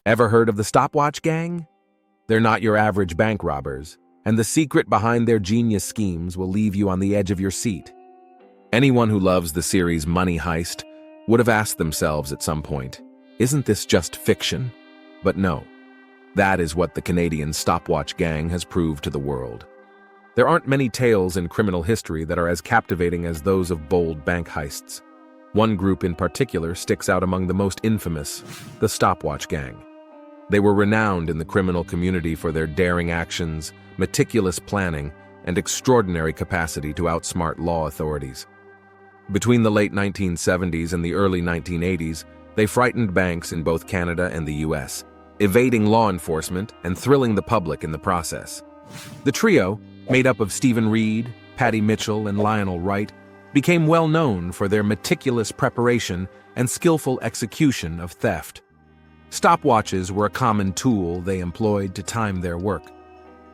Ever heard of the Stopwatch Gang? They're not your average bank robbers, and the secret behind their genius schemes will leave you on the edge of your seat. Anyone who loves the series Money Heist would have asked themselves at some point, isn't this just fiction? But no, that is what the Canadian Stopwatch Gang has proved to the world. There aren't many tales in criminal history that are as captivating as those of bold bank heists. One group in particular sticks out among the most infamous, the Stopwatch Gang. They were renowned in the criminal community for their daring actions, meticulous planning, and extraordinary capacity to outsmart law authorities. Between the late 1970s and the early 1980s, they frightened banks in both Canada and the US, evading law enforcement and thrilling the public in the process. The trio, made up of Stephen Reed, Patty Mitchell, and Lionel Wright, became well known for their meticulous preparation and skillful execution of theft. Stopwatches were a common tool they employed to time their work.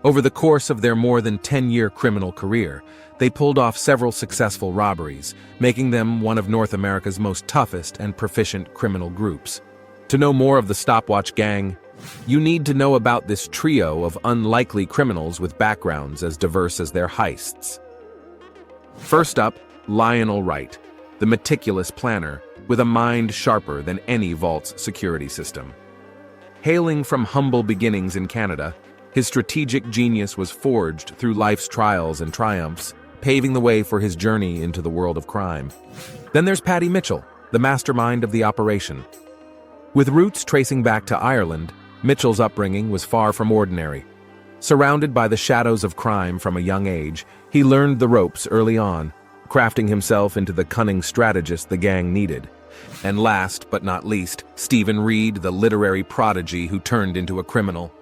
Over the course of their more than 10-year criminal career, they pulled off several successful robberies, making them one of North America's most toughest and proficient criminal groups. To know more of the Stopwatch Gang, you need to know about this trio of unlikely criminals with backgrounds as diverse as their heists. First up, Lionel Wright, the meticulous planner, with a mind sharper than any vault's security system. Hailing from humble beginnings in Canada, his strategic genius was forged through life's trials and triumphs, paving the way for his journey into the world of crime. Then there's Patty Mitchell, the mastermind of the operation. With roots tracing back to Ireland, Mitchell's upbringing was far from ordinary. Surrounded by the shadows of crime from a young age, he learned the ropes early on, crafting himself into the cunning strategist the gang needed. And last but not least, Stephen Reed, the literary prodigy who turned into a criminal.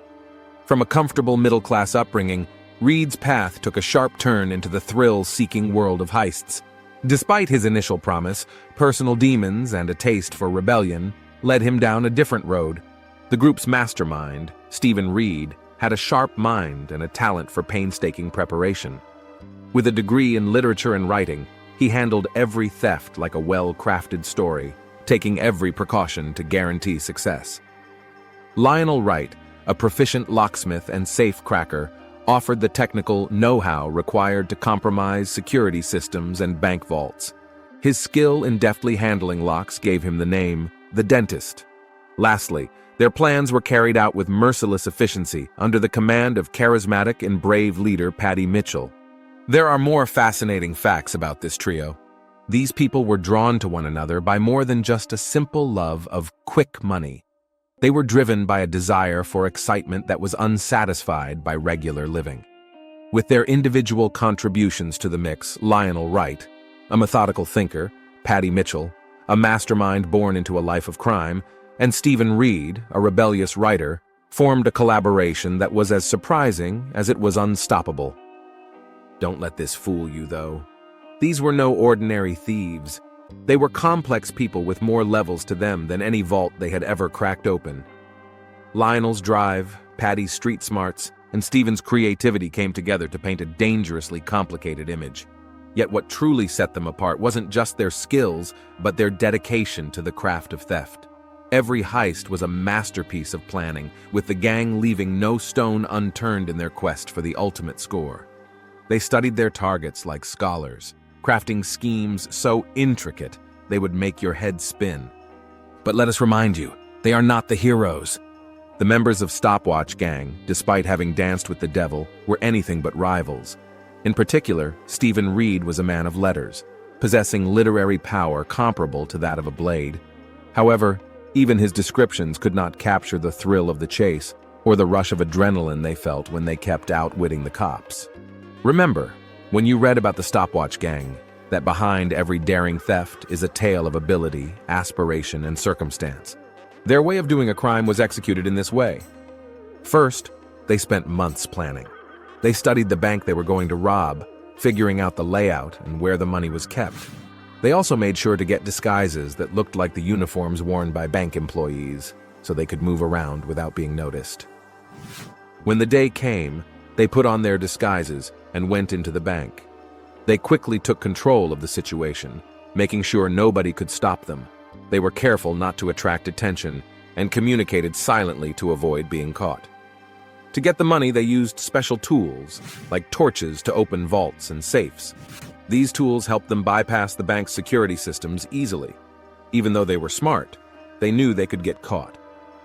From a comfortable middle-class upbringing, Reed's path took a sharp turn into the thrill-seeking world of heists. Despite his initial promise, personal demons and a taste for rebellion led him down a different road. The group's mastermind, Stephen Reed, had a sharp mind and a talent for painstaking preparation. With a degree in literature and writing, he handled every theft like a well-crafted story, taking every precaution to guarantee success. Lionel Wright, a proficient locksmith and safe-cracker, offered the technical know-how required to compromise security systems and bank vaults. His skill in deftly handling locks gave him the name, the Dentist. Lastly, their plans were carried out with merciless efficiency under the command of charismatic and brave leader Patty Mitchell. There are more fascinating facts about this trio. These people were drawn to one another by more than just a simple love of quick money. They were driven by a desire for excitement that was unsatisfied by regular living. With their individual contributions to the mix, Lionel Wright, a methodical thinker, Patty Mitchell, a mastermind born into a life of crime, and Stephen Reed, a rebellious writer, formed a collaboration that was as surprising as it was unstoppable. Don't let this fool you, though. These were no ordinary thieves. They were complex people with more levels to them than any vault they had ever cracked open. Lionel's drive, Patty's street smarts, and Stephen's creativity came together to paint a dangerously complicated image. Yet what truly set them apart wasn't just their skills, but their dedication to the craft of theft. Every heist was a masterpiece of planning, with the gang leaving no stone unturned in their quest for the ultimate score. They studied their targets like scholars, crafting schemes so intricate they would make your head spin. But let us remind you, they are not the heroes. The members of Stopwatch Gang, despite having danced with the devil, were anything but rivals. In particular, Stephen Reed was a man of letters, possessing literary power comparable to that of a blade. However, even his descriptions could not capture the thrill of the chase or the rush of adrenaline they felt when they kept outwitting the cops. Remember, when you read about the Stopwatch Gang, that behind every daring theft is a tale of ability, aspiration, and circumstance. Their way of doing a crime was executed in this way. First, they spent months planning. They studied the bank they were going to rob, figuring out the layout and where the money was kept. They also made sure to get disguises that looked like the uniforms worn by bank employees, so they could move around without being noticed. When the day came, they put on their disguises and went into the bank. They quickly took control of the situation, making sure nobody could stop them. They were careful not to attract attention, and communicated silently to avoid being caught. To get the money, they used special tools, like torches, to open vaults and safes. These tools helped them bypass the bank's security systems easily. Even though they were smart, they knew they could get caught.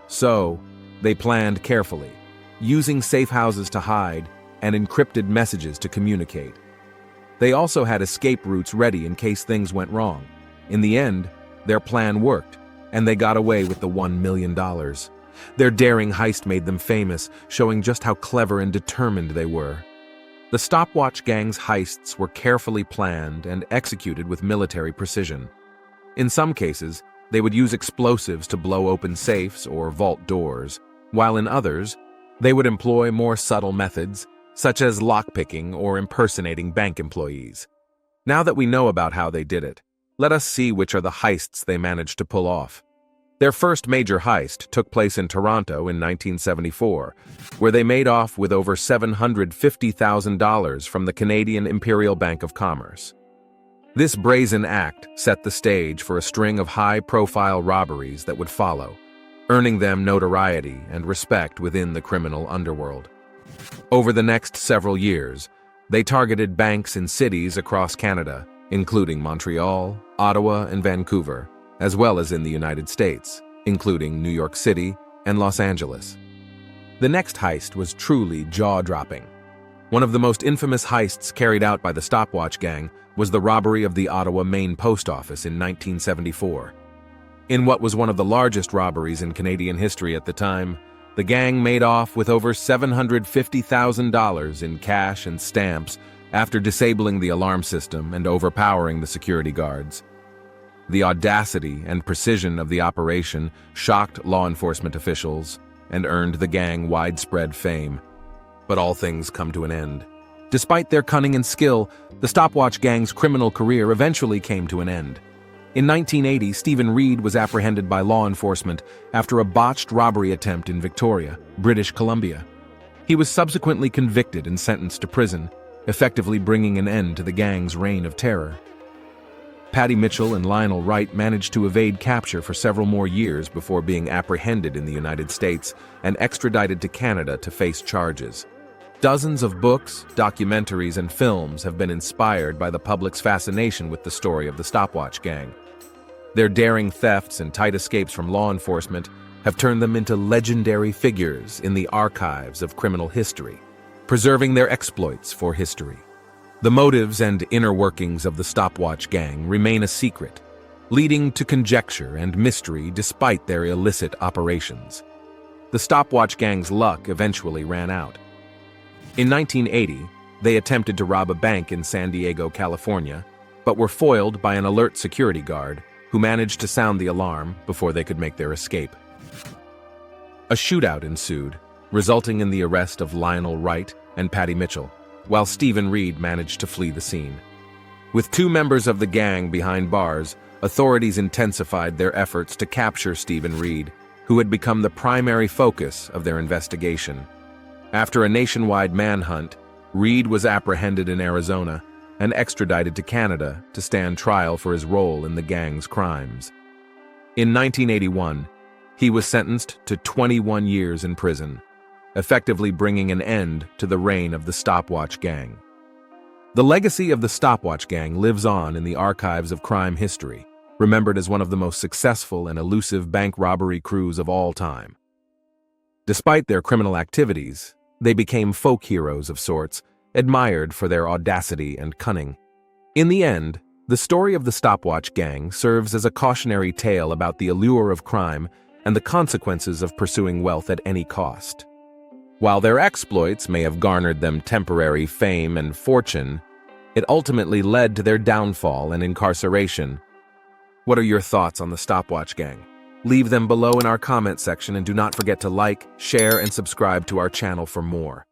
So, they planned carefully, using safe houses to hide and encrypted messages to communicate. They also had escape routes ready in case things went wrong. In the end, their plan worked, and they got away with the $1 million. Their daring heist made them famous, showing just how clever and determined they were. The Stopwatch Gang's heists were carefully planned and executed with military precision. In some cases, they would use explosives to blow open safes or vault doors, while in others, they would employ more subtle methods, such as lockpicking or impersonating bank employees. Now that we know about how they did it, let us see which are the heists they managed to pull off. Their first major heist took place in Toronto in 1974, where they made off with over $750,000 from the Canadian Imperial Bank of Commerce. This brazen act set the stage for a string of high-profile robberies that would follow, earning them notoriety and respect within the criminal underworld. Over the next several years, they targeted banks in cities across Canada, including Montreal, Ottawa, and Vancouver, as well as in the United States, including New York City and Los Angeles. The next heist was truly jaw-dropping. One of the most infamous heists carried out by the Stopwatch Gang was the robbery of the Ottawa Main Post Office in 1974. In what was one of the largest robberies in Canadian history at the time, the gang made off with over $750,000 in cash and stamps after disabling the alarm system and overpowering the security guards. The audacity and precision of the operation shocked law enforcement officials and earned the gang widespread fame. But all things come to an end. Despite their cunning and skill, the Stopwatch Gang's criminal career eventually came to an end. In 1980, Stephen Reed was apprehended by law enforcement after a botched robbery attempt in Victoria, British Columbia. He was subsequently convicted and sentenced to prison, effectively bringing an end to the gang's reign of terror. Patty Mitchell and Lionel Wright managed to evade capture for several more years before being apprehended in the United States and extradited to Canada to face charges. Dozens of books, documentaries, and films have been inspired by the public's fascination with the story of the Stopwatch Gang. Their daring thefts and tight escapes from law enforcement have turned them into legendary figures in the archives of criminal history, preserving their exploits for history. The motives and inner workings of the Stopwatch Gang remain a secret, leading to conjecture and mystery despite their illicit operations. The Stopwatch Gang's luck eventually ran out. In 1980, they attempted to rob a bank in San Diego, California, but were foiled by an alert security guard who managed to sound the alarm before they could make their escape. A shootout ensued, resulting in the arrest of Lionel Wright and Patty Mitchell, while Stephen Reed managed to flee the scene. With two members of the gang behind bars, authorities intensified their efforts to capture Stephen Reed, who had become the primary focus of their investigation. After a nationwide manhunt, Reed was apprehended in Arizona and extradited to Canada to stand trial for his role in the gang's crimes. In 1981, he was sentenced to 21 years in prison, effectively bringing an end to the reign of the Stopwatch Gang. The legacy of the Stopwatch Gang lives on in the archives of crime history, remembered as one of the most successful and elusive bank robbery crews of all time. Despite their criminal activities, they became folk heroes of sorts, admired for their audacity and cunning. In the end, the story of the Stopwatch Gang serves as a cautionary tale about the allure of crime and the consequences of pursuing wealth at any cost. While their exploits may have garnered them temporary fame and fortune, it ultimately led to their downfall and incarceration. What are your thoughts on the Stopwatch Gang? Leave them below in our comment section and do not forget to like, share, and subscribe to our channel for more.